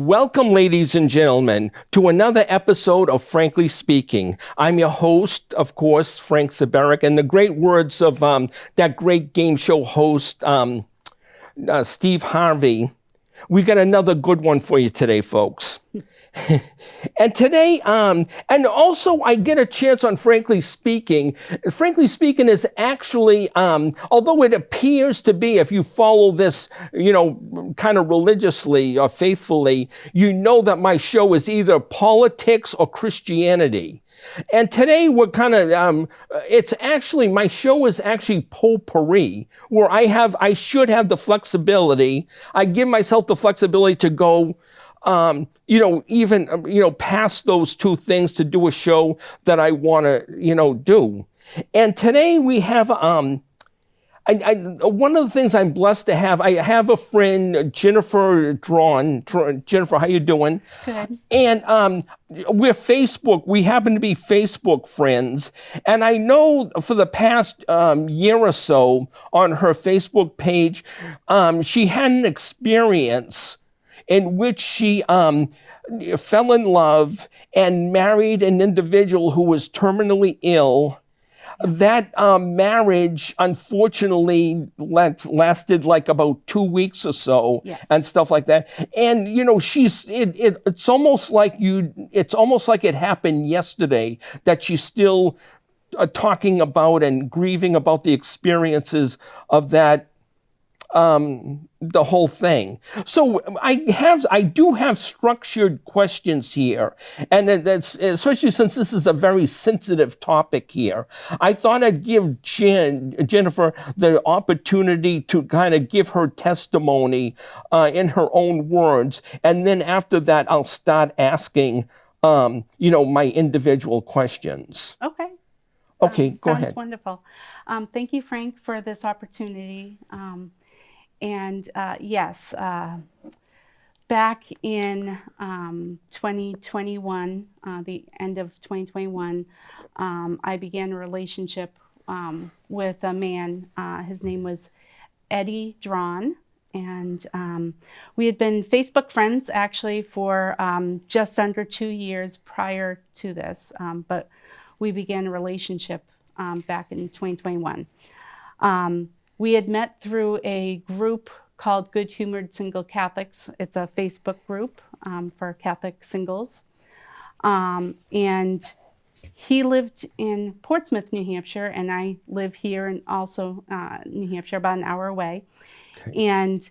Welcome, ladies and gentlemen, to another episode of Frankly Speaking. I'm your host, of course, Frank Zaberick, and the great words of that great game show host, Steve Harvey. We got another good one for you today, folks. And today, and also I get a chance on Frankly Speaking. Frankly Speaking is actually, although it appears to be, if you follow this, kind of religiously or faithfully, you know that my show is either politics or Christianity. And today we're kind of, my show is actually potpourri, where I should have the flexibility. I give myself the flexibility to go, past those two things to do a show that I want to, do. And today we have, one of the things I'm blessed to have, I have a friend, Jennifer Drawn. Jennifer, how you doing? Good. And we happen to be Facebook friends. And I know for the past year or so on her Facebook page, she had an experience in which she fell in love and married an individual who was terminally ill. That marriage, unfortunately, lasted like about 2 weeks or so, yes, and stuff like that. And it's almost like it happened yesterday, that she's still talking about and grieving about the experiences of that. The whole thing. So I do have structured questions here, and that's especially since this is a very sensitive topic here. I thought I'd give Jennifer the opportunity to kind of give her testimony in her own words, and then after that, I'll start asking, my individual questions. Okay. Okay, go ahead. Sounds wonderful. Thank you, Frank, for this opportunity. Yes, back in 2021, the end of 2021, I began a relationship with a man. His name was Eddie Drawn, and we had been Facebook friends actually for just under 2 years prior to this, but we began a relationship back in 2021. We had met through a group called Good Humored Single Catholics. It's a Facebook group for Catholic singles. And he lived in Portsmouth, New Hampshire, and I live here and also New Hampshire, about an hour away. Okay. And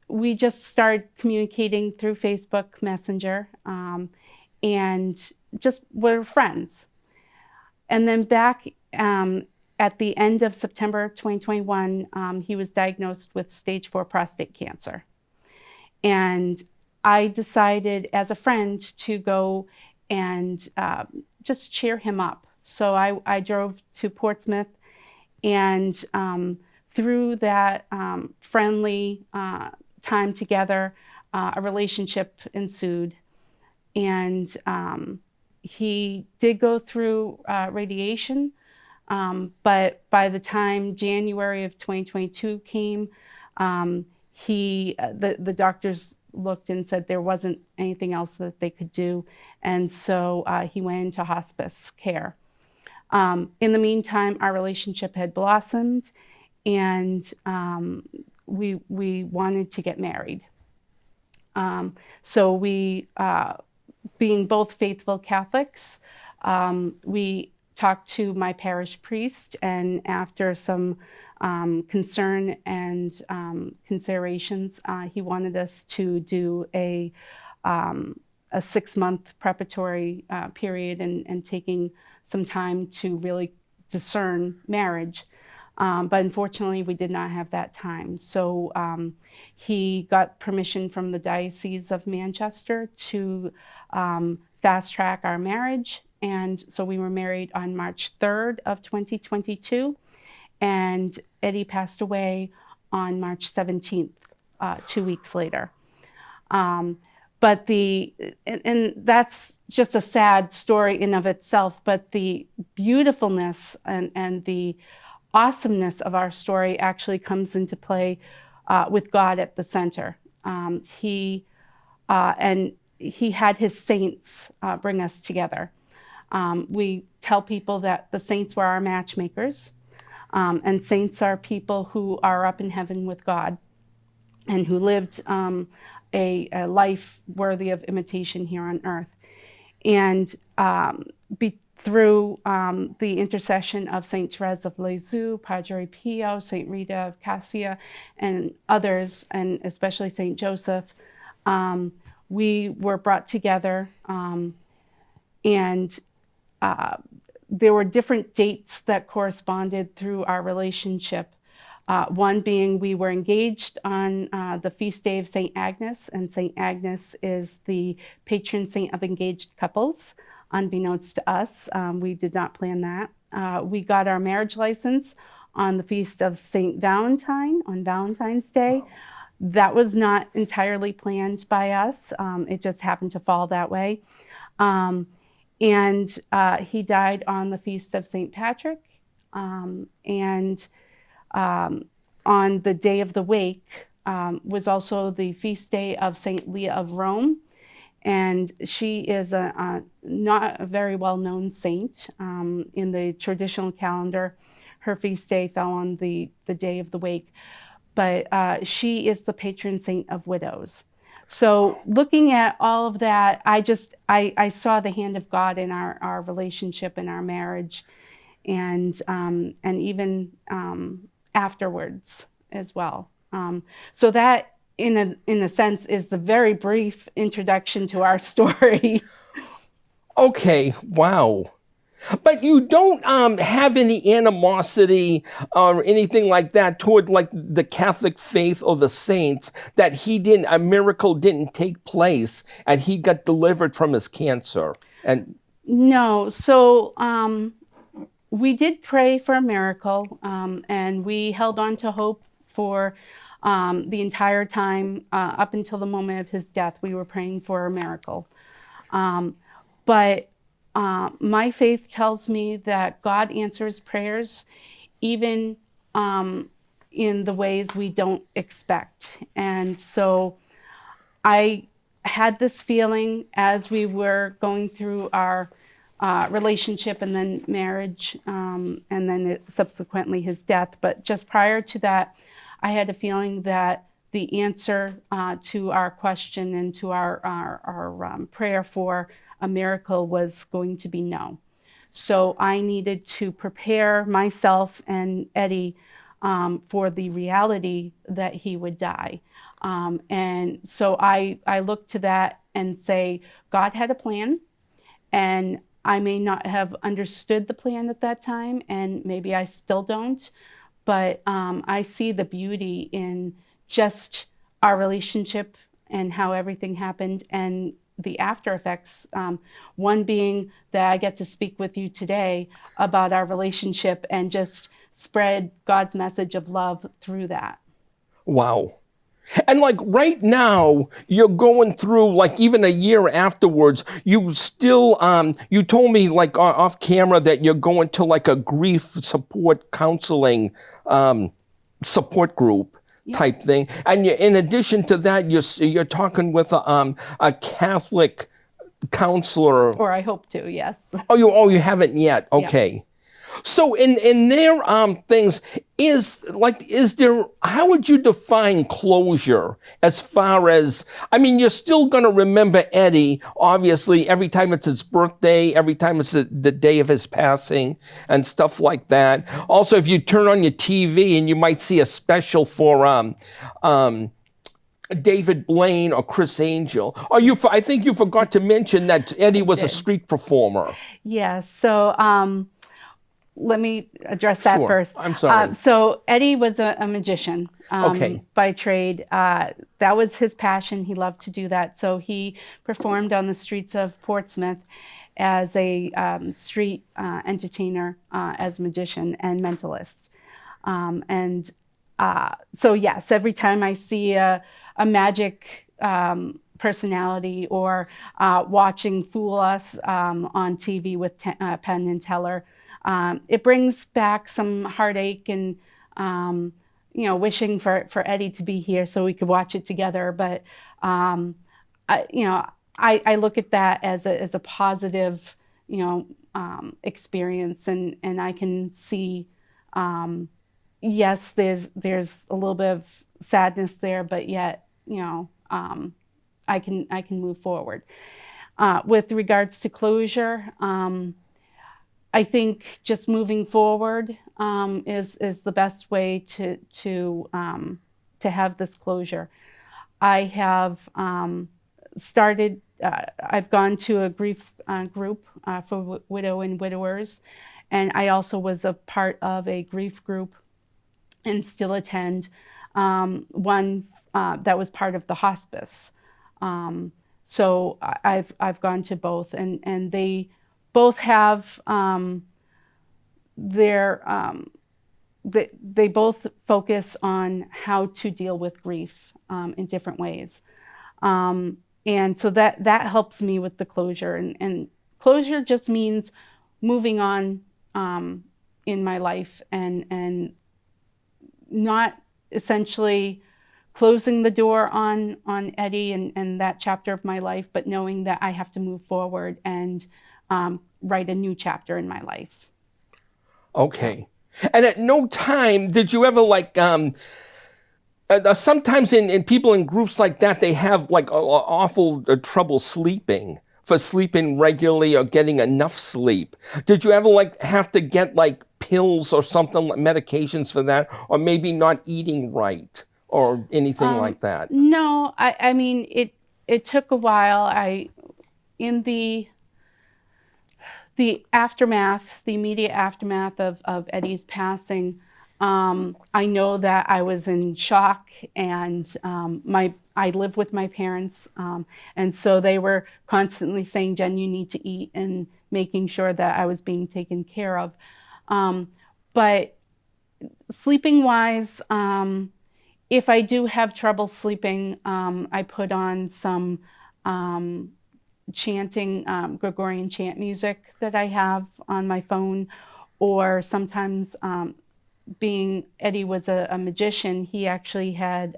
we just started communicating through Facebook Messenger, and just were friends. And then back at the end of September 2021, he was diagnosed with stage 4 prostate cancer. And I decided as a friend to go and just cheer him up. So I drove to Portsmouth, and through that friendly time together, a relationship ensued. And he did go through radiation. But by the time January of 2022 came, the doctors looked and said there wasn't anything else that they could do. And so he went into hospice care. In the meantime, our relationship had blossomed, and we wanted to get married. So we, being both faithful Catholics, we talked to my parish priest, and after some concern and considerations, he wanted us to do a 6-month preparatory period and taking some time to really discern marriage. But unfortunately, we did not have that time. So he got permission from the Diocese of Manchester to fast track our marriage. And so we were married on March 3rd of 2022, and Eddie passed away on March 17th, 2 weeks later. But and that's just a sad story in of itself, but the beautifulness and the awesomeness of our story actually comes into play with God at the center. He and he had his saints bring us together. We tell people that the saints were our matchmakers, and saints are people who are up in heaven with God and who lived a life worthy of imitation here on earth. And through the intercession of Saint Therese of Lisieux, Padre Pio, Saint Rita of Cassia, and others, and especially Saint Joseph, we were brought together, and there were different dates that corresponded through our relationship. One being we were engaged on the feast day of St. Agnes, and St. Agnes is the patron saint of engaged couples, unbeknownst to us. We did not plan that. We got our marriage license on the feast of St. Valentine, on Valentine's Day. Wow. That was not entirely planned by us. It just happened to fall that way. And he died on the feast of St. Patrick. And on the day of the wake was also the feast day of St. Leah of Rome. And she is not a very well-known saint in the traditional calendar. Her feast day fell on the day of the wake. But she is the patron saint of widows. So looking at all of that, I saw the hand of God in our relationship and our marriage, and even afterwards as well. So that, in a sense, is the very brief introduction to our story. Okay, wow. But you don't have any animosity or anything like that toward like the Catholic faith or the saints, that a miracle didn't take place and he got delivered from his cancer? And no, so we did pray for a miracle, and we held on to hope for the entire time up until the moment of his death. We were praying for a miracle. But my faith tells me that God answers prayers even in the ways we don't expect. And so I had this feeling as we were going through our relationship and then marriage, and then subsequently his death. But just prior to that, I had a feeling that the answer to our question and to our prayer for a miracle was going to be no. So I needed to prepare myself and Eddie for the reality that he would die. And so I look to that and say, God had a plan, and I may not have understood the plan at that time, and maybe I still don't, but I see the beauty in just our relationship and how everything happened, and the after effects, one being that I get to speak with you today about our relationship and just spread God's message of love through that. wow. And like right now, you're going through, like even a year afterwards, you still, you told me like off camera that you're going to like a grief support counseling support group type thing. And in addition to that, you're talking with a Catholic counselor. Or I hope to, yes. Oh, you haven't yet. Okay. Yeah. So in their things, how would you define closure as far as, I mean, you're still going to remember Eddie, obviously, every time it's his birthday, every time it's the day of his passing and stuff like that. Also, if you turn on your TV and you might see a special for David Blaine or Chris Angel. I think you forgot to mention that Eddie was a street performer. Yes, so let me address that first. I'm sorry. So Eddie was a magician Okay. by trade. That was his passion. He loved to do that. So he performed on the streets of Portsmouth as a street entertainer, as a magician and mentalist. So yes, every time I see a magic personality or watching Fool Us on TV with Penn and Teller, it brings back some heartache and, wishing for Eddie to be here so we could watch it together. But I look at that as a positive, experience, and I can see, yes, there's a little bit of sadness there, but yet, I can move forward. With regards to closure, I think just moving forward is the best way to have this closure. I have started. I've gone to a grief group for widow and widowers, and I also was a part of a grief group and still attend one that was part of the hospice. So I've gone to both, and they both have their they both focus on how to deal with grief in different ways. And so that helps me with the closure. And closure just means moving on in my life, and not essentially closing the door on Eddie and that chapter of my life, but knowing that I have to move forward and write a new chapter in my life. Okay. And at no time did you ever sometimes in people in groups like that, they have awful trouble sleeping, for sleeping regularly or getting enough sleep. Did you ever have to get pills or something, like medications for that, or maybe not eating right or anything like that? No, I mean, it took a while. In the aftermath, the immediate aftermath of Eddie's passing, I know that I was in shock, and I lived with my parents, and so they were constantly saying, "Jen, you need to eat," and making sure that I was being taken care of. But sleeping wise, if I do have trouble sleeping, I put on some chanting, Gregorian chant music that I have on my phone, or sometimes, being Eddie was a magician, he actually had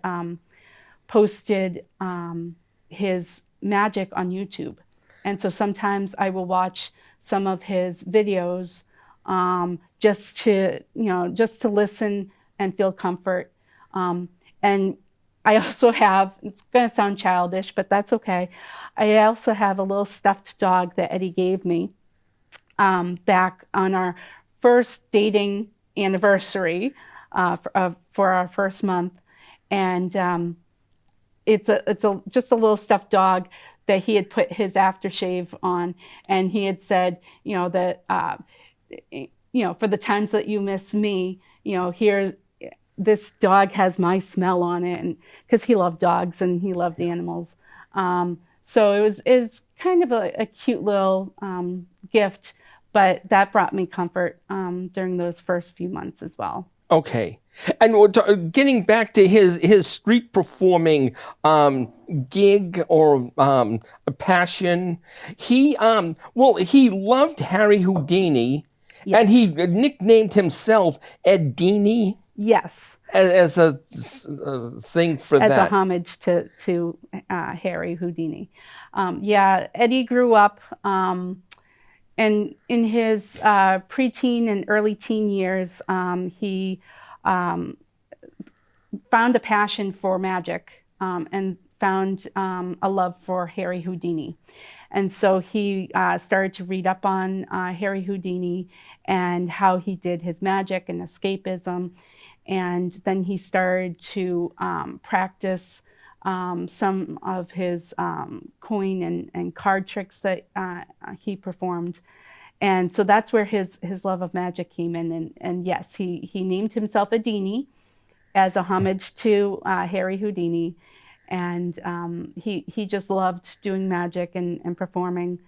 posted his magic on YouTube. And so sometimes I will watch some of his videos, just to listen and feel comfort. And I also have, it's going to sound childish, but that's okay. I also have a little stuffed dog that Eddie gave me back on our first dating anniversary for our first month. And it's just a little stuffed dog that he had put his aftershave on, and he had said, that for the times that you miss me, here's this dog has my smell on it, and because he loved dogs and he loved animals. So it was kind of a cute little gift, but that brought me comfort during those first few months as well. Okay. And getting back to his street performing gig or passion, he loved Harry Houdini, Yes. and he nicknamed himself Edini. Yes. As a thing for as that. a homage to Harry Houdini. Eddie grew up, and in his preteen and early teen years, he found a passion for magic, and found a love for Harry Houdini. And so he started to read up on Harry Houdini and how he did his magic and escapism. And then he started to practice some of his coin and card tricks that he performed. And so that's where his love of magic came in. And yes, he named himself Edini as a homage to Harry Houdini. And he just loved doing magic and performing.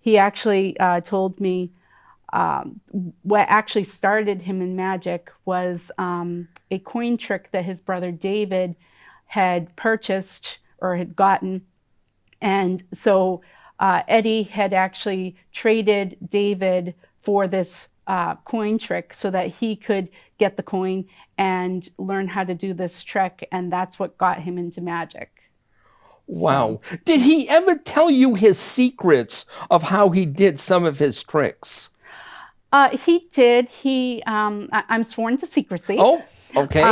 He actually told me what actually started him in magic was a coin trick that his brother David had purchased or had gotten. And so Eddie had actually traded David for this coin trick so that he could get the coin and learn how to do this trick. And that's what got him into magic. Wow. Did he ever tell you his secrets of how he did some of his tricks? He did. I'm sworn to secrecy. Oh, okay.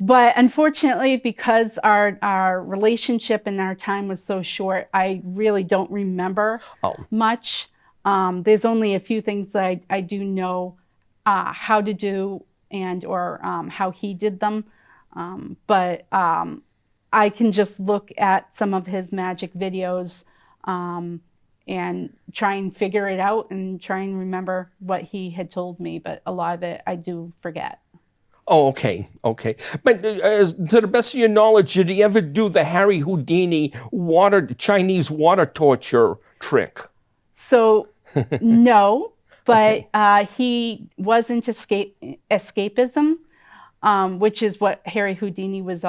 But unfortunately, because our relationship and our time was so short, I really don't remember Oh. much. There's only a few things that I do know how to do and or how he did them. But I can just look at some of his magic videos and try and figure it out and try and remember what he had told me. But a lot of it I do forget. Oh, okay, okay. But to the best of your knowledge, did he ever do the Harry Houdini Chinese water torture trick? So no, but Okay. he was into escapism, which is what Harry Houdini was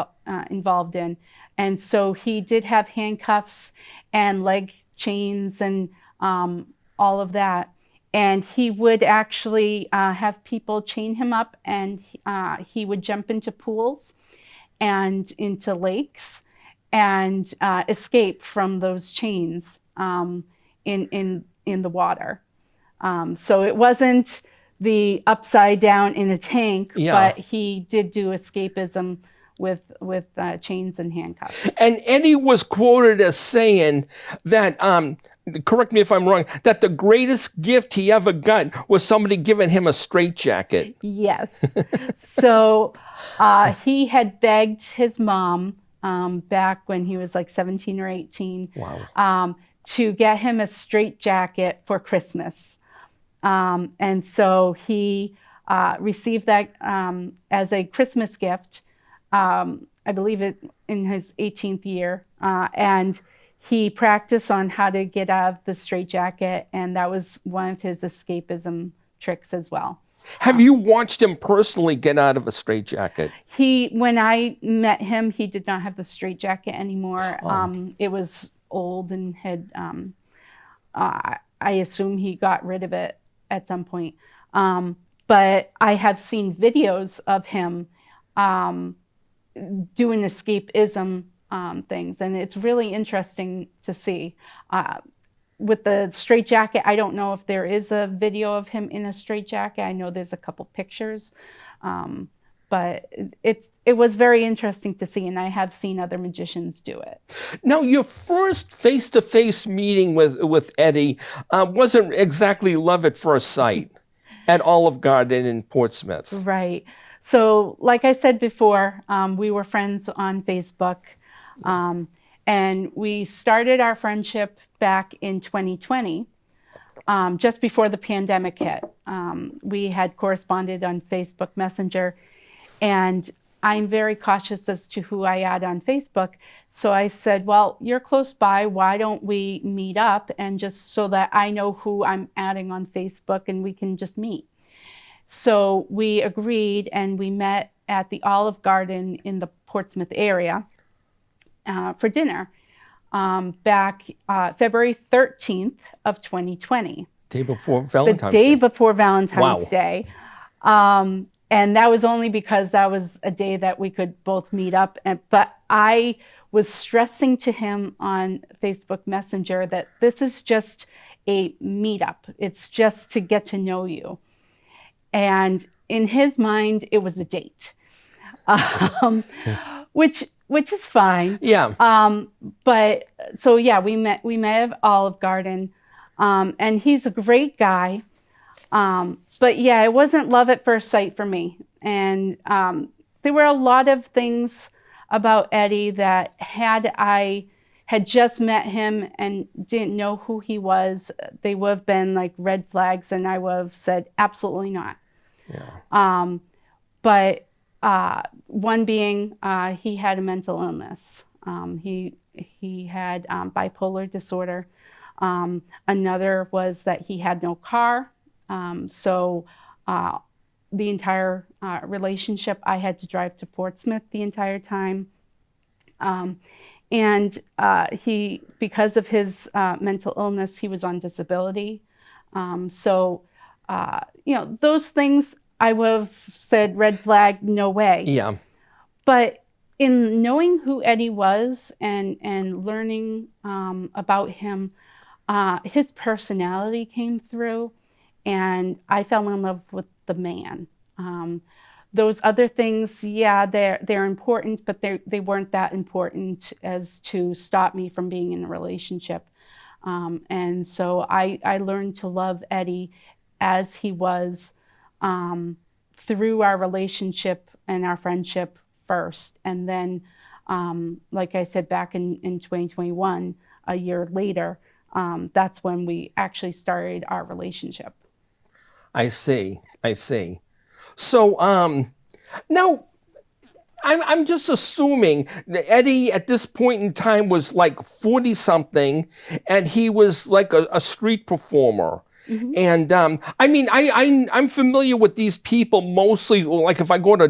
involved in. And so he did have handcuffs and leg chains and all of that. And he would actually have people chain him up, and he would jump into pools and into lakes and escape from those chains in the water. So it wasn't the upside down in a tank, Yeah. but he did do escapism with chains and handcuffs. And Eddie was quoted as saying that, correct me if I'm wrong, that the greatest gift he ever got was somebody giving him a straitjacket. Yes. So he had begged his mom back when he was like 17 or 18 Wow. to get him a straitjacket for Christmas. And so he received that as a Christmas gift, I believe it in his 18th year. And he practiced on how to get out of the straitjacket, and that was one of his escapism tricks as well. Have you watched him personally get out of a straitjacket? When I met him, he did not have the straitjacket anymore. It was old and had, I assume he got rid of it at some point. But I have seen videos of him doing escapism things, and it's really interesting to see. With the straitjacket, I don't know if there is a video of him in a straitjacket. I know there's a couple pictures, but it was very interesting to see, and I have seen other magicians do it. Now, your first face-to-face meeting with Eddie wasn't exactly love at first sight at Olive Garden in Portsmouth. Right. So, like I said before, we were friends on Facebook, and we started our friendship back in 2020, just before the pandemic hit. We had corresponded on Facebook Messenger, and I'm very cautious as to who I add on Facebook. So I said, well, you're close by. Why don't we meet up, and just so that I know who I'm adding on Facebook and we can just meet. So we agreed, and we met at the Olive Garden in the Portsmouth area for dinner back February 13th of 2020. Day before Valentine's The day Day. before Valentine's Wow. Day. And that was only because that was a day that we could both meet up. But I was stressing to him on Facebook Messenger that this is just a meetup. It's just to get to know you. And in his mind, it was a date, which is fine. Yeah. But so yeah, we met at Olive Garden, and he's a great guy. But yeah, it wasn't love at first sight for me. And there were a lot of things about Eddie that had I had just met him and didn't know who he was, they would have been like red flags, and I would have said, absolutely not. Yeah. But one being he had a mental illness. He had bipolar disorder. Another was that he had no car. So the entire relationship, I had to drive to Portsmouth the entire time. And he, because of his mental illness, he was on disability. So, you know, those things I would have said red flag, no way. Yeah. But in knowing who Eddie was and learning about him, his personality came through, and I fell in love with the man. Those other things, yeah, they're important, but they weren't that important as to stop me from being in a relationship. And so I learned to love Eddie as he was, through our relationship and our friendship first. And then, like I said, back in 2021, a year later, that's when we actually started our relationship. I see. I see. So, now I'm just assuming that Eddie at this point in time was like 40 something, and he was like a street performer. Mm-hmm. And I mean, I'm familiar with these people mostly. Like if I go to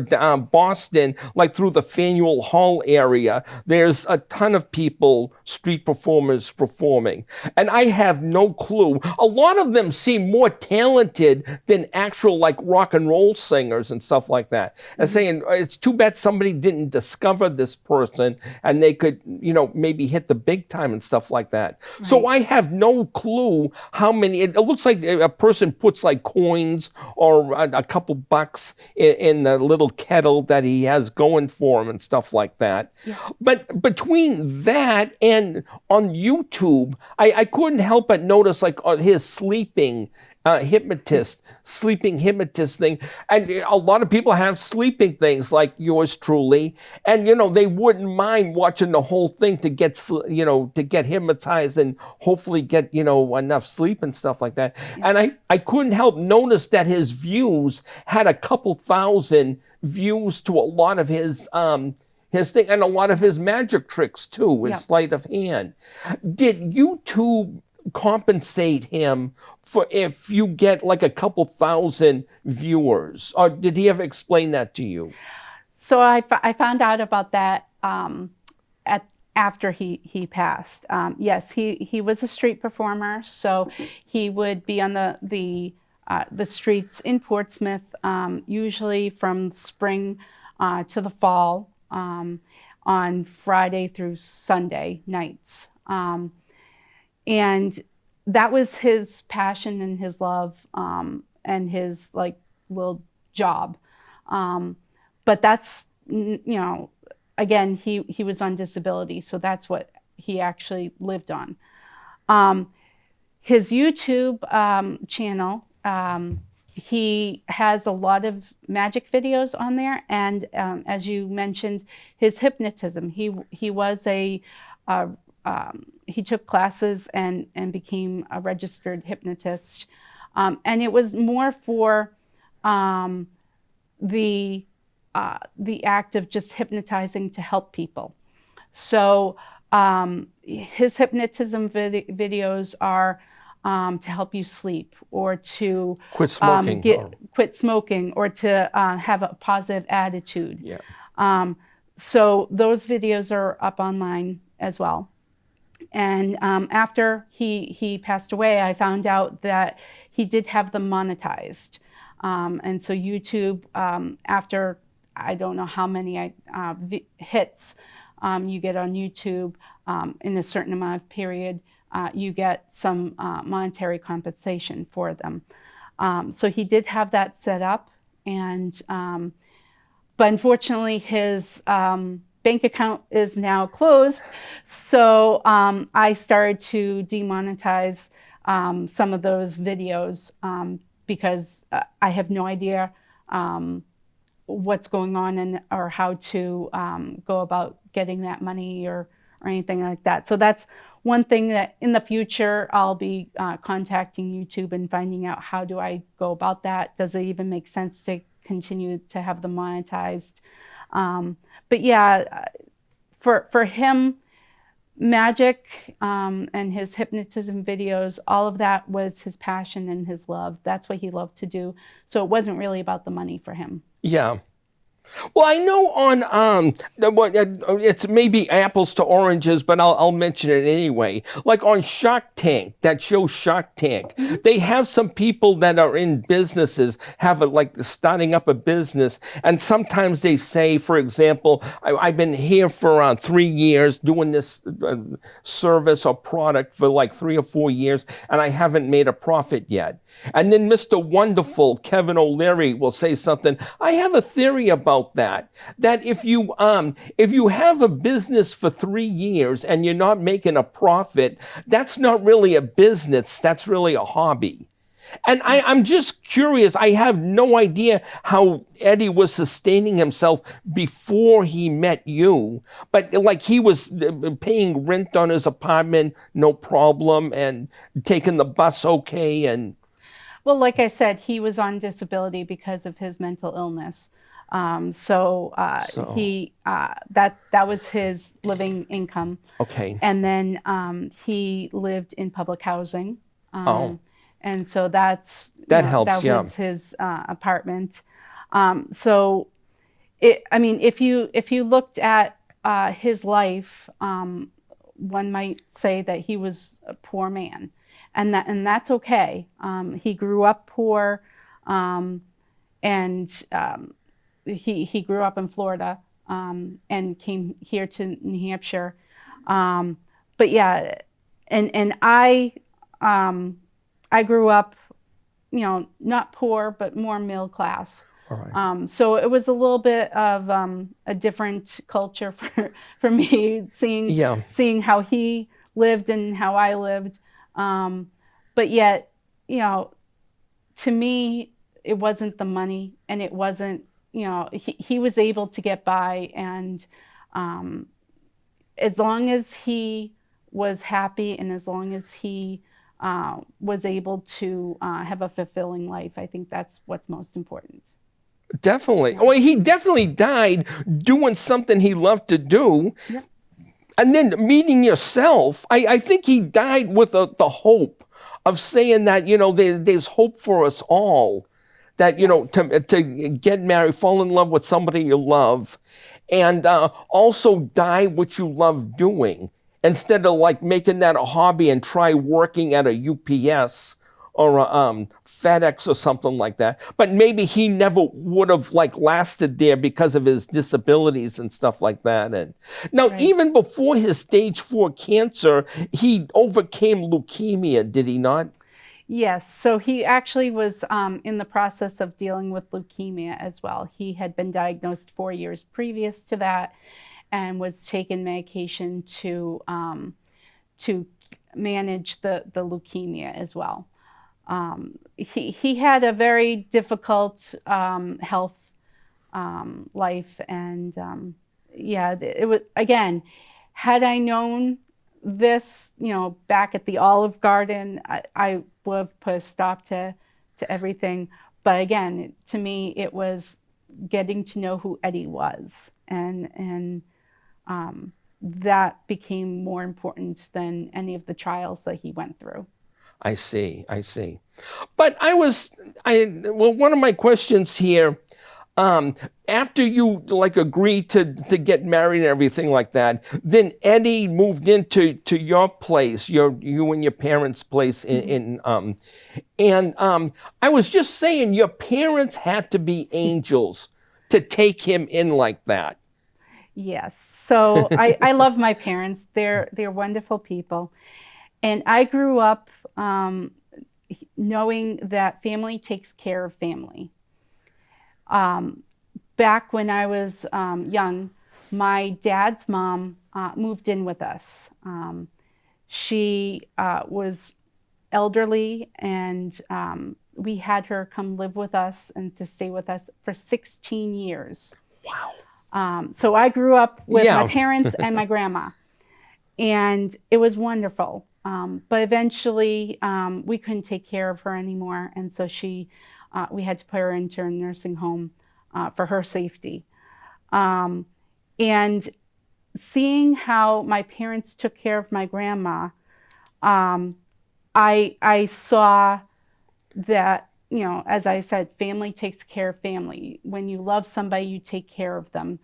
Boston, like through the Faneuil Hall area, there's a ton of people, street performers performing, and I have no clue. A lot of them seem more talented than actual like rock and roll singers and stuff like that. And saying it's too bad somebody didn't discover this person and they could, maybe hit the big time and stuff like that. Right. So I have no clue how many. It looks like a person puts like coins or a couple bucks in the little kettle that he has going for him and stuff like that. Yeah. But between that and on YouTube, I couldn't help but notice like on his sleeping hypnotist thing. And a lot of people have sleeping things like yours truly. And, they wouldn't mind watching the whole thing to get, to get hypnotized and hopefully get, enough sleep and stuff like that. Yeah. And I couldn't help notice that his views had a couple thousand views to a lot of his thing and a lot of his magic tricks too, his sleight of hand. Did YouTube compensate him for if you get like a couple thousand viewers, or did he ever explain that to you? So I found out about that after he passed. Yes, he was a street performer, so he would be on the streets in Portsmouth, usually from spring to the fall, on Friday through Sunday nights. And that was his passion and his love, and his like little job. But that's, again, he was on disability, so that's what he actually lived on. His YouTube channel, he has a lot of magic videos on there, and as you mentioned, his hypnotism. He was he took classes and became a registered hypnotist, and it was more for the act of just hypnotizing to help people. So his hypnotism videos are to help you sleep, or to quit smoking, quit smoking, or to have a positive attitude. Yeah. So those videos are up online as well. And after he passed away, I found out that he did have them monetized. And so YouTube, after I don't know how many hits you get on YouTube in a certain amount of period, you get some monetary compensation for them. So he did have that set up, and but unfortunately his bank account is now closed. So I started to demonetize some of those videos because I have no idea what's going on or how to go about getting that money or anything like that. So that's one thing that in the future I'll be contacting YouTube and finding out, how do I go about that? Does it even make sense to continue to have them monetized? But yeah, for him, magic and his hypnotism videos, all of that was his passion and his love. That's what he loved to do. So it wasn't really about the money for him. Yeah. Well, I know on it's maybe apples to oranges, but I'll mention it anyway. Like on Shark Tank, that show Shark Tank, they have some people that are in businesses, have a, like starting up a business, and sometimes they say, for example, I've been here for 3 years doing this service or product for like 3 or 4 years, and I haven't made a profit yet. And then Mr. Wonderful, Kevin O'Leary, will say something. I have a theory about that. That if you have a business for 3 years and you're not making a profit, that's not really a business. That's really a hobby. And I'm just curious. I have no idea how Eddie was sustaining himself before he met you. But like he was paying rent on his apartment, no problem, and taking the bus okay. And Well, like I said, he was on disability because of his mental illness. so, He that was his living income, okay. and then he lived in public housing, Oh, and so that's that helps. that Yeah. was his apartment. So I mean, if you looked at his life, one might say that he was a poor man, and that's okay. He grew up poor, and he grew up in Florida, and came here to New Hampshire. But yeah, and I grew up, not poor, but more middle class. All right. So it was a little bit of a different culture for me, Yeah. seeing how he lived and how I lived. But yet, to me, it wasn't the money, and it wasn't, he was able to get by, and as long as he was happy, and as long as he was able to have a fulfilling life, I think that's what's most important. Definitely. Well, he definitely died doing something he loved to do. Yep. And then meeting yourself, I think he died with the hope of saying that, there's hope for us all. That, Yes. to get married, fall in love with somebody you love, and also die what you love doing. Instead of like making that a hobby and try working at a UPS or a FedEx or something like that. But maybe he never would have like lasted there because of his disabilities and stuff like that. And now, Right. even before his stage 4 cancer, he overcame leukemia, did he not? Yes, so he actually was in the process of dealing with leukemia as well. He had been diagnosed 4 years previous to that, and was taking medication to manage the leukemia as well. He had a very difficult health life, and yeah, it was, again, had I known this, back at the Olive Garden, I would have put a stop to everything. But again, to me, it was getting to know who Eddie was, and that became more important than any of the trials that he went through. I see, I see. But well, one of my questions here, after you like agreed to get married and everything like that, then Eddie moved to your place, you and your parents' place and I was just saying your parents had to be angels to take him in like that. Yes. So I love my parents. They're wonderful people. And I grew up knowing that family takes care of family. Back when I was young, my dad's mom moved in with us. She was elderly, and we had her come live with us and to stay with us for 16 years. Wow. So I grew up with my Yeah. parents and my grandma, and it was wonderful. But eventually, we couldn't take care of her anymore, and so we had to put her into a nursing home for her safety. And seeing how my parents took care of my grandma, I saw that you know, as I said, family takes care of family. When you love somebody, you take care of them.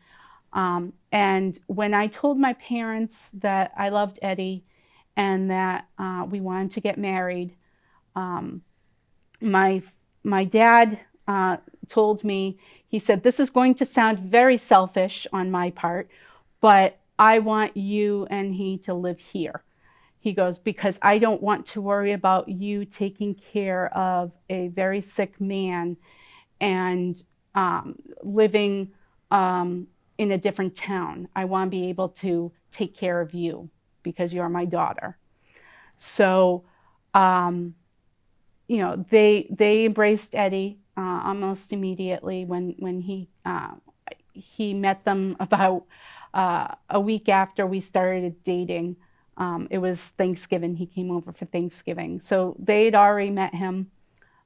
And when I told my parents that I loved Eddie and that we wanted to get married, um, my dad told me, he said, "This is going to sound very selfish on my part, but I want you and he to live here." He goes, "Because I don't want to worry about you taking care of a very sick man and living in a different town. I want to be able to take care of you because you're my daughter." So, you know, they embraced Eddie almost immediately when he met them about a week after we started dating. It was Thanksgiving. He came over for Thanksgiving. So they'd already met him.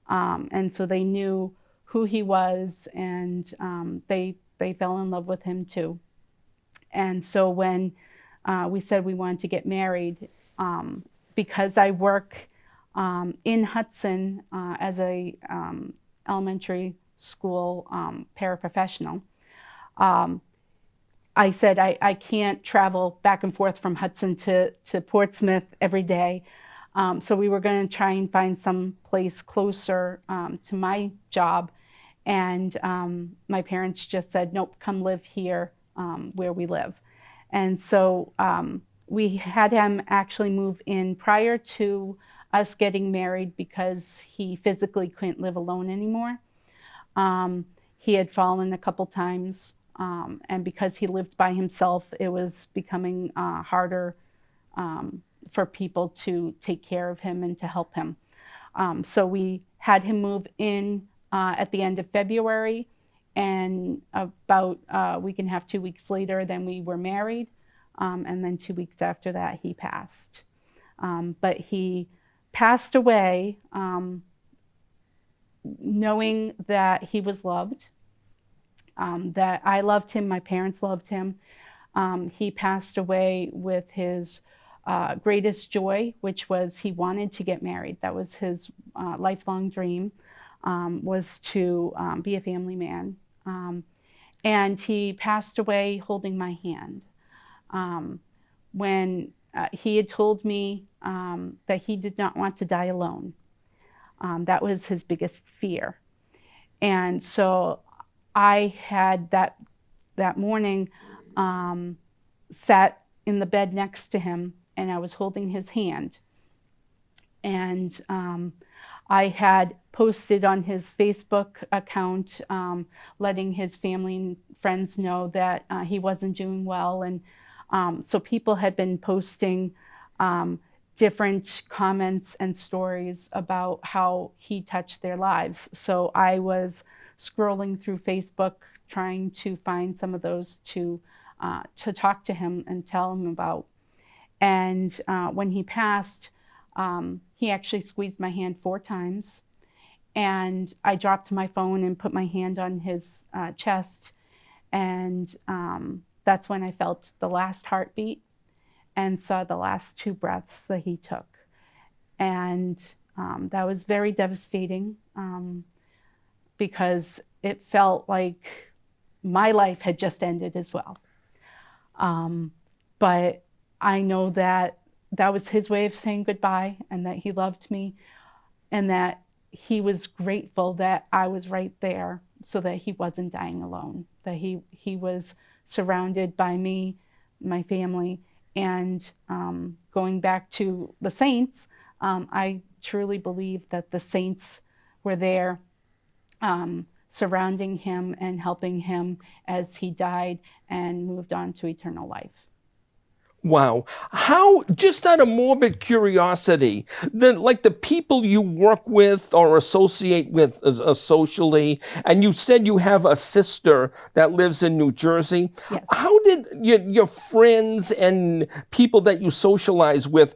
And so they knew who he was, and they fell in love with him too. And so when we said we wanted to get married, because I work in Hudson as a elementary school paraprofessional, I said I can't travel back and forth from Hudson to Portsmouth every day. So we were going to try and find some place closer to my job. And my parents just said, "Nope, come live here where we live." And so we had him actually move in prior to us getting married because he physically couldn't live alone anymore. He had fallen a couple times, and because he lived by himself, it was becoming harder for people to take care of him and to help him. So we had him move in at the end of February, and about a week and a half, 2 weeks later, then we were married, and then 2 weeks after that, he passed. But he passed away knowing that he was loved, that I loved him, my parents loved him. He passed away with his greatest joy, which was he wanted to get married. That was his lifelong dream, was to be a family man. And he passed away holding my hand. When he had told me that he did not want to die alone. That was his biggest fear. And so I had that morning sat in the bed next to him, and I was holding his hand. And I had posted on his Facebook account, letting his family and friends know that he wasn't doing well. And so people had been posting different comments and stories about how he touched their lives. So I was scrolling through Facebook trying to find some of those to talk to him and tell him about. And when he passed, he actually squeezed my hand 4 times. And I dropped my phone and put my hand on his chest. And that's when I felt the last heartbeat and saw the last 2 breaths that he took. And that was very devastating because it felt like my life had just ended as well. But I know that that was his way of saying goodbye, and that he loved me, and that he was grateful that I was right there so that he wasn't dying alone, that he was surrounded by me, my family. And going back to the saints, I truly believe that the saints were there surrounding him and helping him as he died and moved on to eternal life. Wow. How, just out of morbid curiosity, the people you work with or associate with socially, and you said you have a sister that lives in New Jersey. Yes. How did your friends and people that you socialize with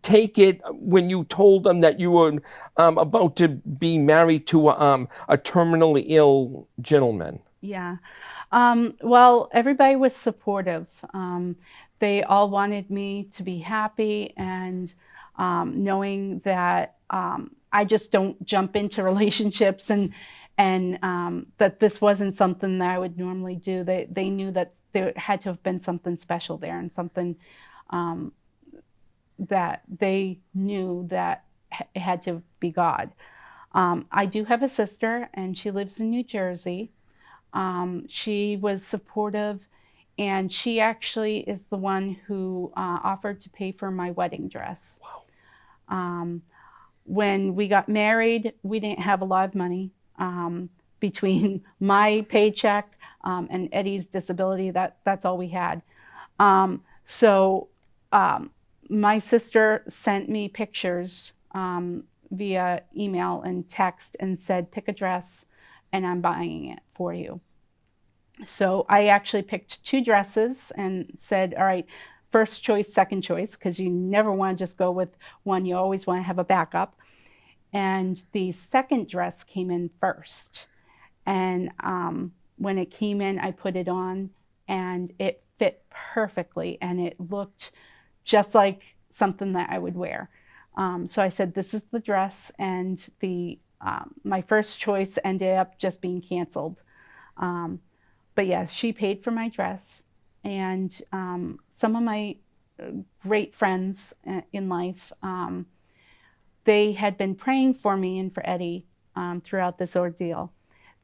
take it when you told them that you were about to be married to a terminally ill gentleman? Yeah. Well, everybody was supportive. They all wanted me to be happy, and knowing that I just don't jump into relationships, and that this wasn't something that I would normally do. They knew that there had to have been something special there, and something that they knew that it had to be God. I do have a sister, and she lives in New Jersey. She was supportive, and she actually is the one who offered to pay for my wedding dress. Wow. When we got married, we didn't have a lot of money. Between my paycheck and Eddie's disability, that's all we had. So my sister sent me pictures via email and text and said, pick a dress and I'm buying it for you. So I actually picked 2 dresses and said, all right, first choice, second choice, because you never want to just go with one. You always want to have a backup. And the second dress came in first. And when it came in, I put it on and it fit perfectly and it looked just like something that I would wear. So I said, this is the dress, and my first choice ended up just being canceled. But yeah, she paid for my dress, and some of my great friends in life, they had been praying for me and for Eddie throughout this ordeal.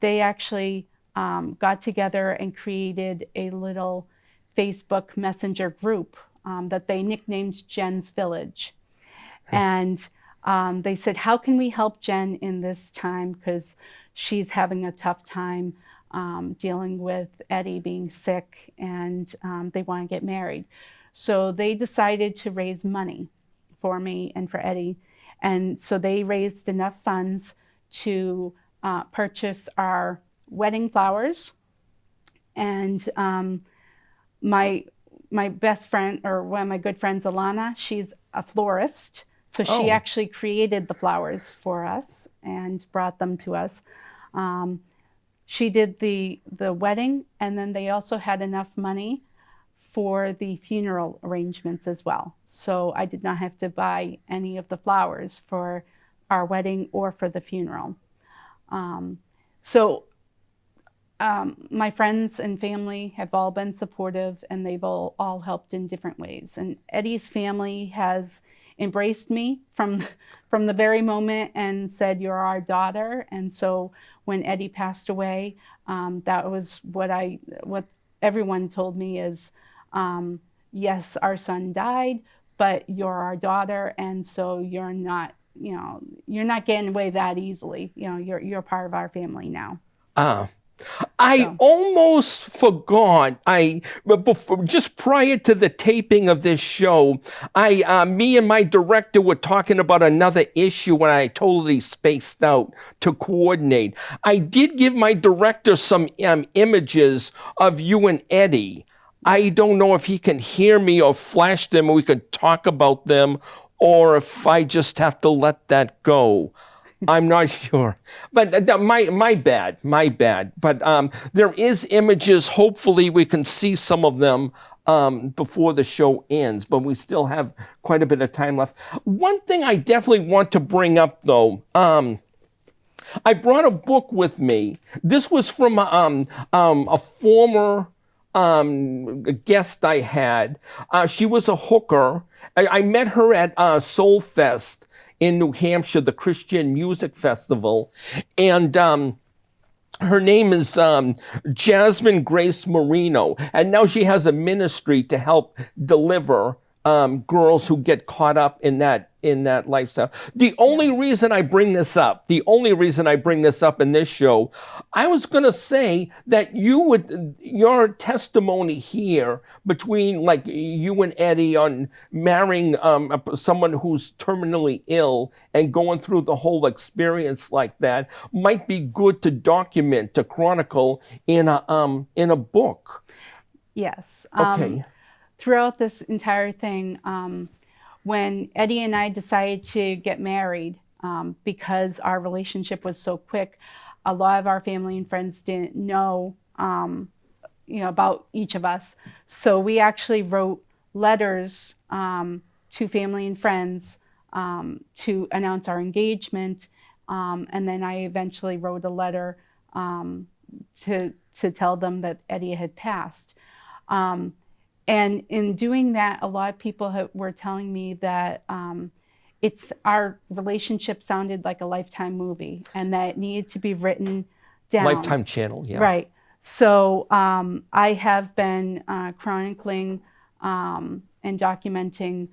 They actually got together and created a little Facebook Messenger group that they nicknamed Jen's Village. And they said, how can we help Jen in this time? Because she's having a tough time dealing with Eddie being sick, and they want to get married. So they decided to raise money for me and for Eddie. And so they raised enough funds to purchase our wedding flowers. And my best friend, or one of my good friends, Alana, she's a florist. So she actually created the flowers for us and brought them to us. She did the wedding, and then they also had enough money for the funeral arrangements as well. So I did not have to buy any of the flowers for our wedding or for the funeral. My friends and family have all been supportive, and they've all helped in different ways. And Eddie's family has embraced me from the very moment and said, you're our daughter. And so when Eddie passed away, that was what everyone told me is, yes, our son died, but you're our daughter, and so you're not getting away that easily. You're part of our family now. I almost forgot. Just prior to the taping of this show, me and my director were talking about another issue when I totally spaced out to coordinate. I did give my director some images of you and Eddie. I don't know if he can hear me or flash them, and we could talk about them, or if I just have to let that go. I'm not sure, but my bad. But there is images. Hopefully, we can see some of them before the show ends. But we still have quite a bit of time left. One thing I definitely want to bring up, though, I brought a book with me. This was from a former guest I had. She was a hooker. I met her at Soul Fest in New Hampshire, the Christian Music Festival. And her name is Jasmine Grace Marino. And now she has a ministry to help deliver girls who get caught up in that lifestyle. The only reason I bring this up in this show, I was going to say that your testimony here between like you and Eddie on marrying someone who's terminally ill and going through the whole experience like that might be good to document, to chronicle in a book. Yes. Okay. Throughout this entire thing, when Eddie and I decided to get married, because our relationship was so quick, a lot of our family and friends didn't know, about each of us. So we actually wrote letters to family and friends to announce our engagement. And then I eventually wrote a letter to tell them that Eddie had passed. And in doing that, a lot of people were telling me that our relationship sounded like a Lifetime movie, and that it needed to be written down. Lifetime channel, yeah. Right. So I have been chronicling and documenting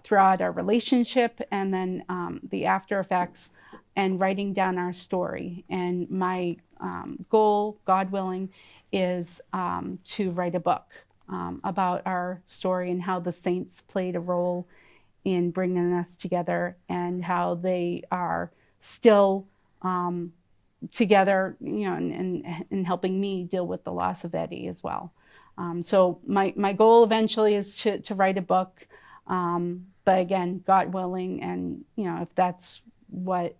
throughout our relationship, and then the after effects, and writing down our story. And my goal, God willing, is to write a book about our story and how the saints played a role in bringing us together, and how they are still together, and helping me deal with the loss of Eddie as well. So my goal eventually is to write a book, but again, God willing, and if that's what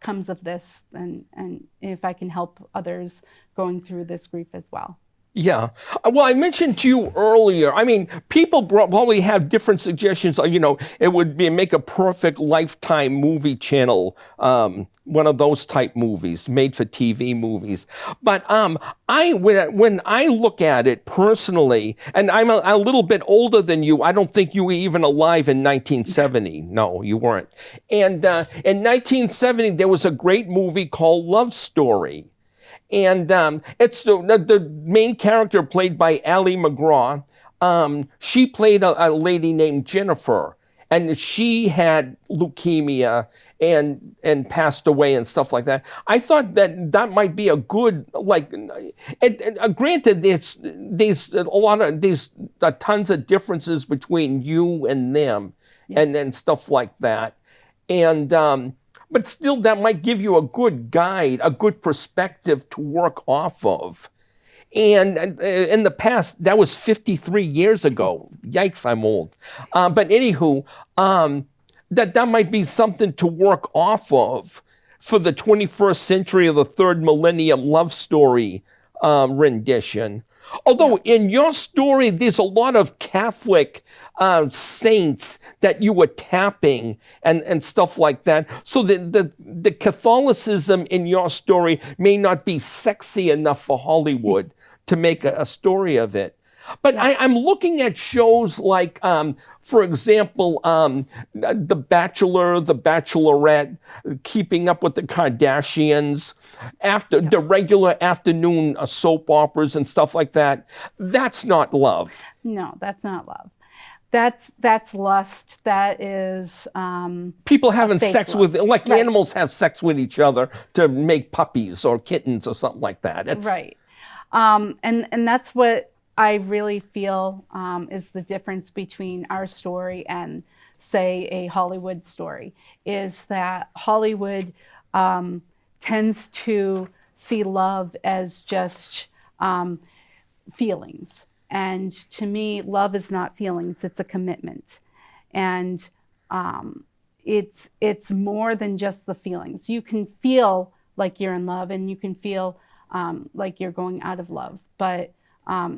comes of this, and if I can help others going through this grief as well. Yeah. Well, I mentioned to you earlier, I mean, people probably have different suggestions. It would be make a perfect Lifetime movie channel, one of those type movies, made for TV movies. But when I look at it personally, and I'm a little bit older than you, I don't think you were even alive in 1970. No, you weren't. And in 1970, there was a great movie called Love Story. And it's the main character played by Ali McGraw. She played a lady named Jennifer, and she had leukemia and passed away and stuff like that. I thought that might be a good, granted, there's tons of differences between you and them, and stuff like that, and. But still, that might give you a good guide, a good perspective to work off of. And in the past, that was 53 years ago. Yikes, I'm old. But anywho, that might be something to work off of for the 21st century or the third millennium love story rendition. Although in your story, there's a lot of Catholic saints that you were tapping and stuff like that. So the Catholicism in your story may not be sexy enough for Hollywood to make a story of it. But I'm looking at shows like, for example, The Bachelor, The Bachelorette, Keeping Up with the Kardashians, the regular afternoon soap operas and stuff like that. That's not love. No, that's not love. That's lust. That is people having sex love. with, animals have sex with each other to make puppies or kittens or something like that. Right. And that's what I really feel is the difference between our story and, say, a Hollywood story, is that Hollywood tends to see love as just feelings. And to me, love is not feelings, it's a commitment. And it's more than just the feelings. You can feel like you're in love, and you can feel like you're going out of love. But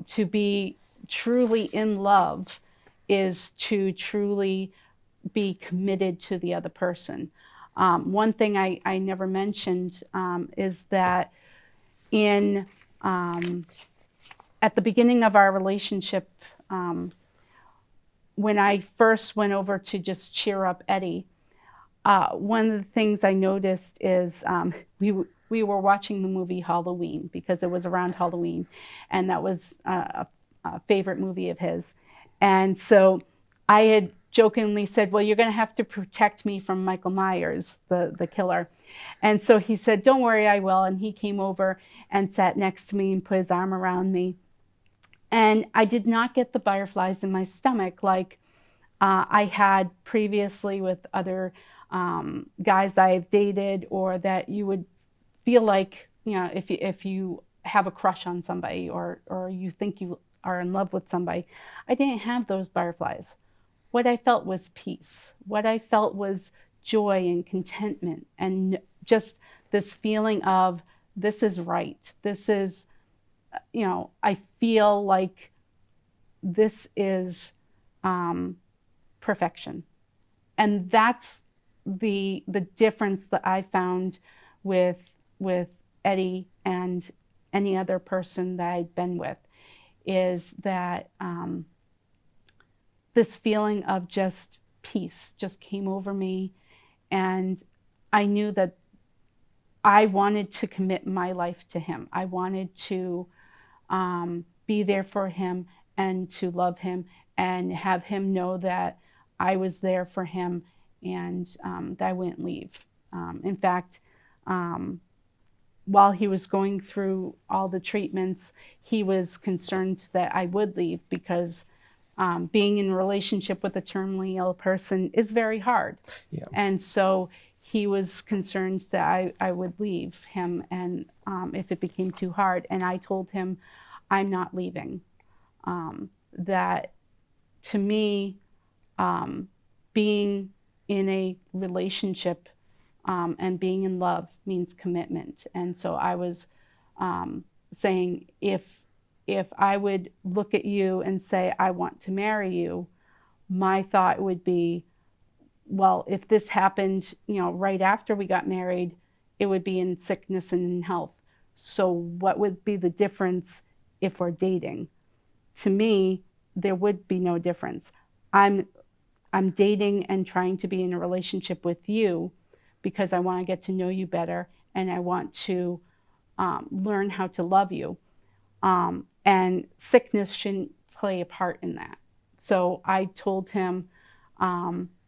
to be truly in love is to truly be committed to the other person. One thing I never mentioned is that at the beginning of our relationship, when I first went over to just cheer up Eddie, one of the things I noticed is we were watching the movie Halloween, because it was around Halloween, and that was a favorite movie of his. And so I had jokingly said, well, you're going to have to protect me from Michael Myers, the killer. And so he said, don't worry, I will. And he came over and sat next to me and put his arm around me. And I did not get the butterflies in my stomach like I had previously with other guys I've dated, or that you would feel like, if you have a crush on somebody, or you think you are in love with somebody. I didn't have those butterflies. What I felt was peace. What I felt was joy and contentment, and just this feeling of, this is right. This is, I feel like this is perfection. and that's the difference that I found with Eddie and any other person that I'd been with, is that this feeling of just peace just came over me, and I knew that I wanted to commit my life to him. I wanted to be there for him and to love him and have him know that I was there for him, and that I wouldn't leave. In fact, while he was going through all the treatments, he was concerned that I would leave, because being in a relationship with a terminally ill person is very hard. Yeah. And so he was concerned that I would leave him, and if it became too hard. And I told him, I'm not leaving. That to me, being in a relationship and being in love means commitment. And so I was saying, if I would look at you and say, I want to marry you, my thought would be, well, if this happened, right after we got married, it would be in sickness and in health. So what would be the difference if we're dating? To me, there would be no difference. I'm dating and trying to be in a relationship with you because I want to get to know you better, and I want to learn how to love you. And sickness shouldn't play a part in that. So I told him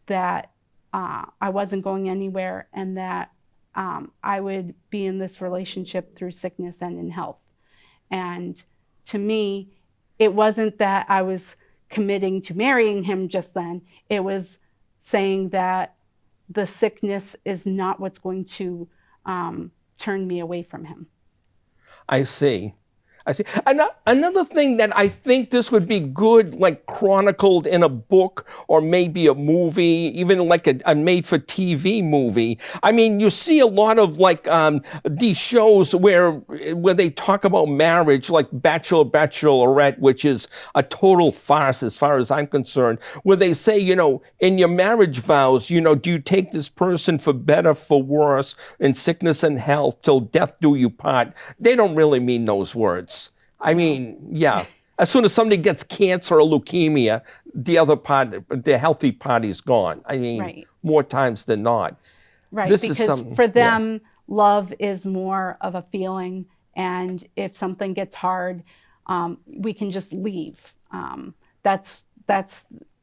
that I wasn't going anywhere, and that I would be in this relationship through sickness and in health. And to me, it wasn't that I was committing to marrying him just then. It was saying that the sickness is not what's going to turn me away from him. I see. Another thing that I think this would be good, like chronicled in a book or maybe a movie, even like a made-for-TV movie. I mean, you see a lot of like these shows where they talk about marriage, like Bachelor, Bachelorette, which is a total farce as far as I'm concerned, where they say, in your marriage vows, do you take this person for better, for worse, in sickness and health, till death do you part? They don't really mean those words. I mean, yeah. As soon as somebody gets cancer or leukemia, the other part, the healthy party's gone. I mean, Right. More times than not. Right, This because is something, for them, love is more of a feeling, and if something gets hard, we can just leave. That's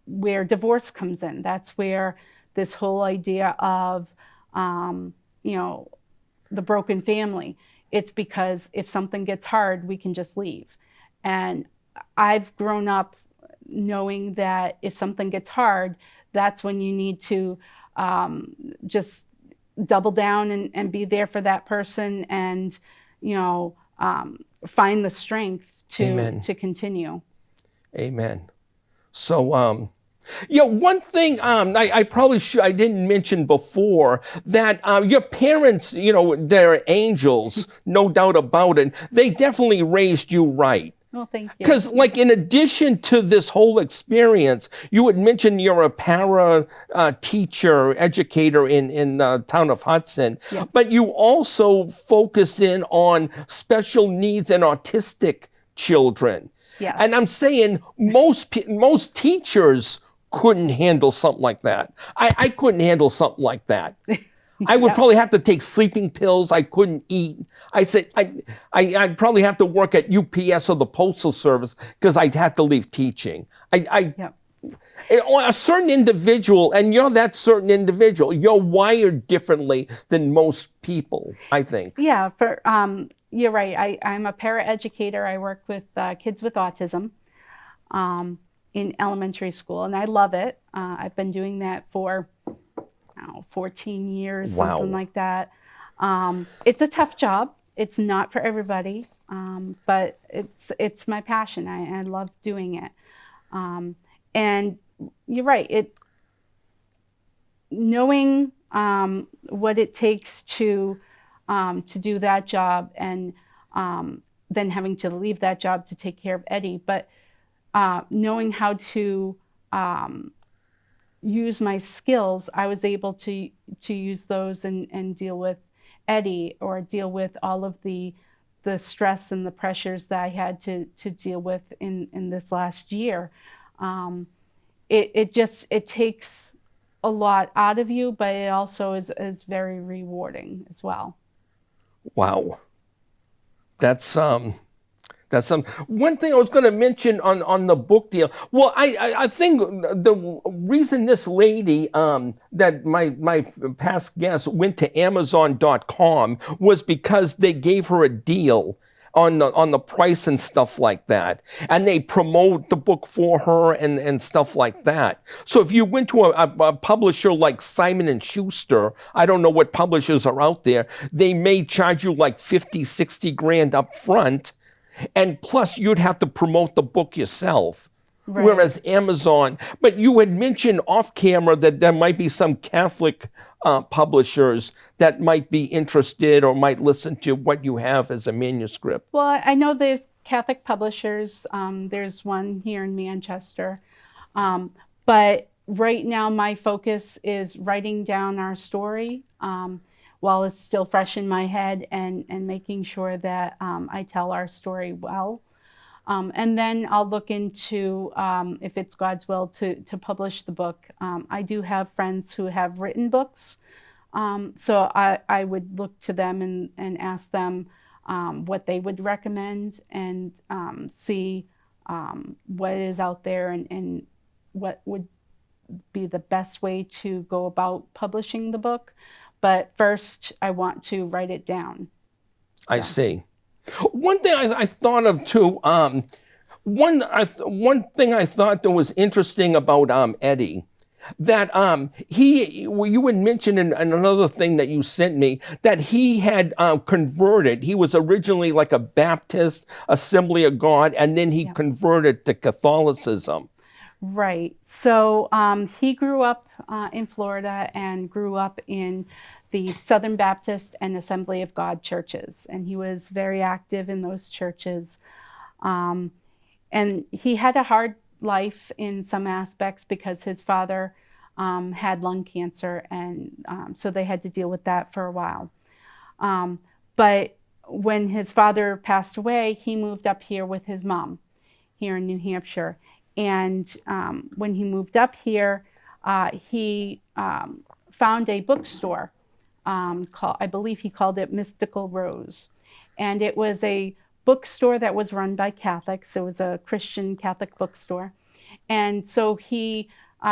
where divorce comes in. That's where this whole idea of, the broken family. It's because if something gets hard, we can just leave. And I've grown up knowing that if something gets hard, that's when you need to just double down and be there for that person, and find the strength to continue. Amen. So, one thing I probably I didn't mention before, that your parents, they're angels, no doubt about it. They definitely raised you right. Well, thank you. Because, like, in addition to this whole experience, you had mentioned you're a para teacher, educator in the town of Hudson, Yes. but you also focus in on special needs and autistic children. Yes. And I'm saying most teachers couldn't handle something like that. I couldn't handle something like that. I would probably have to take sleeping pills. I couldn't eat. I said I'd probably have to work at UPS or the Postal Service because I'd have to leave teaching. A certain individual, and you're that certain individual, you're wired differently than most people, I think. Yeah, you're right. I'm a para-educator. I work with kids with autism in elementary school, and I love it. I've been doing that for 14 years, Wow. something like that. It's a tough job. It's not for everybody, but it's my passion. I love doing it. And you're right. Knowing what it takes to do that job, and then having to leave that job to take care of Eddie, but knowing how to use my skills, I was able to use those and deal with Eddie, or deal with all of the stress and the pressures that I had to deal with in this last year. It takes a lot out of you, but it also is very rewarding as well. Wow. That's one thing I was going to mention on the book deal. Well, I think the reason this lady that my past guest went to Amazon.com was because they gave her a deal on the price and stuff like that, and they promote the book for her and stuff like that. So if you went to a publisher like Simon and Schuster, I don't know what publishers are out there, they may charge you like 50, 60 grand up front. And plus, you'd have to promote the book yourself. Right. Whereas Amazon, but you had mentioned off camera that there might be some Catholic publishers that might be interested or might listen to what you have as a manuscript. Well, I know there's Catholic publishers. There's one here in Manchester. But right now, my focus is writing down our story while it's still fresh in my head, and making sure that I tell our story well. And then I'll look into, if it's God's will, to publish the book. I do have friends who have written books, so I would look to them and ask them what they would recommend, and see what is out there, and what would be the best way to go about publishing the book. But first, I want to write it down. I see. One thing I thought of too, one thing I thought that was interesting about Eddie, that you had mentioned in another thing that you sent me, that he had converted. He was originally like a Baptist, Assembly of God, and then he converted to Catholicism. Right. So he grew up in Florida and grew up in the Southern Baptist and Assembly of God churches. And he was very active in those churches. And he had a hard life in some aspects because his father had lung cancer. And so they had to deal with that for a while. But when his father passed away, he moved up here with his mom here in New Hampshire. And when he moved up here, he found a bookstore called, I believe he called it Mystical Rose. And it was a bookstore that was run by Catholics. It was a Christian Catholic bookstore. And so he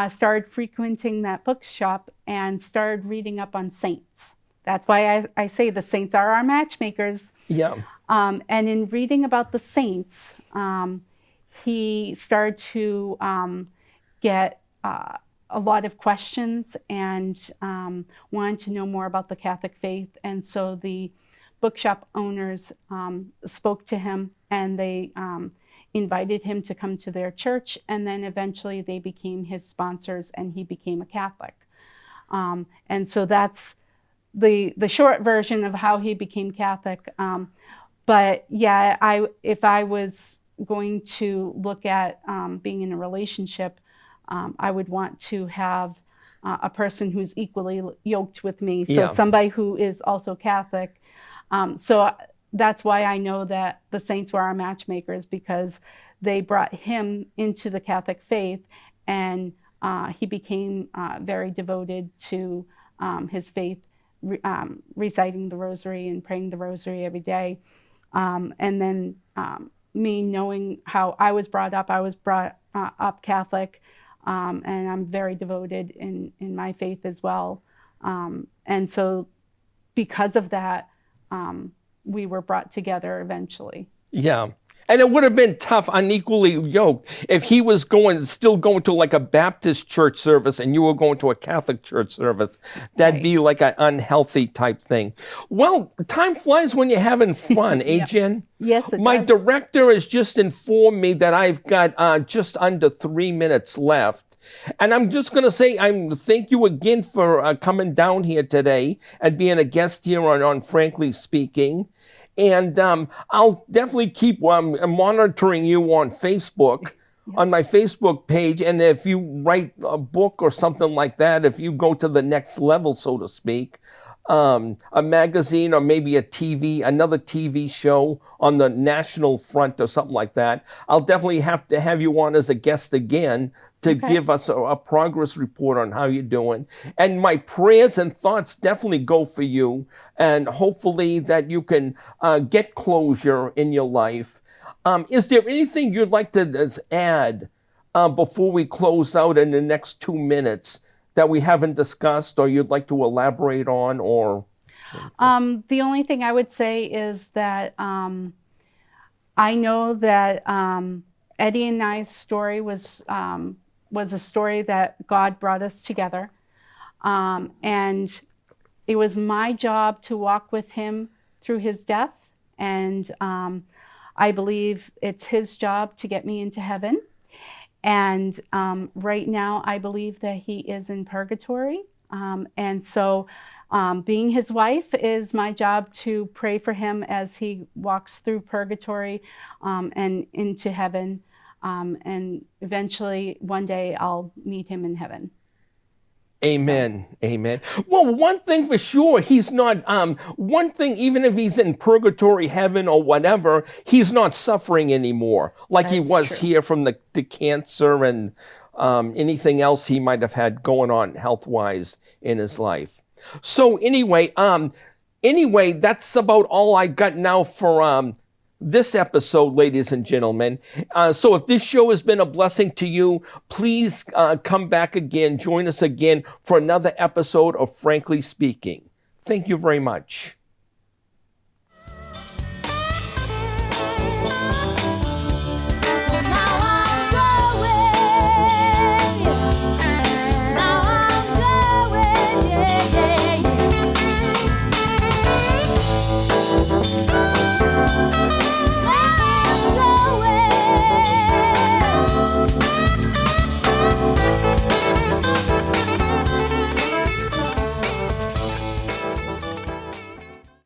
started frequenting that bookshop and started reading up on saints. That's why I say the saints are our matchmakers. Yeah. And in reading about the saints, he started to get a lot of questions and wanted to know more about the Catholic faith. And so the bookshop owners spoke to him, and they invited him to come to their church. And then eventually they became his sponsors, and he became a Catholic. And so that's the short version of how he became Catholic. But yeah, if I was going to look at being in a relationship, I would want to have a person who's equally yoked with me. So somebody who is also Catholic. So that's why I know that the saints were our matchmakers, because they brought him into the Catholic faith, and he became very devoted to his faith, reciting the rosary and praying the rosary every day. And then me knowing how I was brought up Catholic, and I'm very devoted in my faith as well. And so because of that, we were brought together eventually. Yeah. And it would have been tough, unequally yoked, if he was still going to like a Baptist church service and you were going to a Catholic church service. That'd be like an unhealthy type thing. Well, time flies when you're having fun, eh, Jen? Yes, it My does. director has just informed me that I've got just under 3 minutes left. And I'm just going to say, thank you again for coming down here today and being a guest here on Frankly Speaking. And I'll definitely keep monitoring you on Facebook on my Facebook page. And if you write a book or something like that, if you go to the next level, so to speak, a magazine or maybe another TV show on the national front or something like that, I'll definitely have to have you on as a guest again to give us a progress report on how you're doing. And my prayers and thoughts definitely go for you, and hopefully that you can get closure in your life. Is there anything you'd like to add before we close out in the next 2 minutes that we haven't discussed, or you'd like to elaborate on? Or the only thing I would say is that I know that Eddie and I's story was a story that God brought us together, and it was my job to walk with him through his death, and I believe it's his job to get me into heaven. And right now, I believe that he is in purgatory. And so being his wife is my job to pray for him as he walks through purgatory and into heaven. And eventually, one day, I'll meet him in heaven. Amen. Amen. Well, one thing for sure, he's not, one thing, even if he's in purgatory, heaven, or whatever, he's not suffering anymore like he was here from the cancer and anything else he might have had going on health-wise in his life. So anyway, that's about all I got now for this episode, ladies and gentlemen. So if this show has been a blessing to you, please come back again, join us again for another episode of Frankly Speaking. Thank you very much.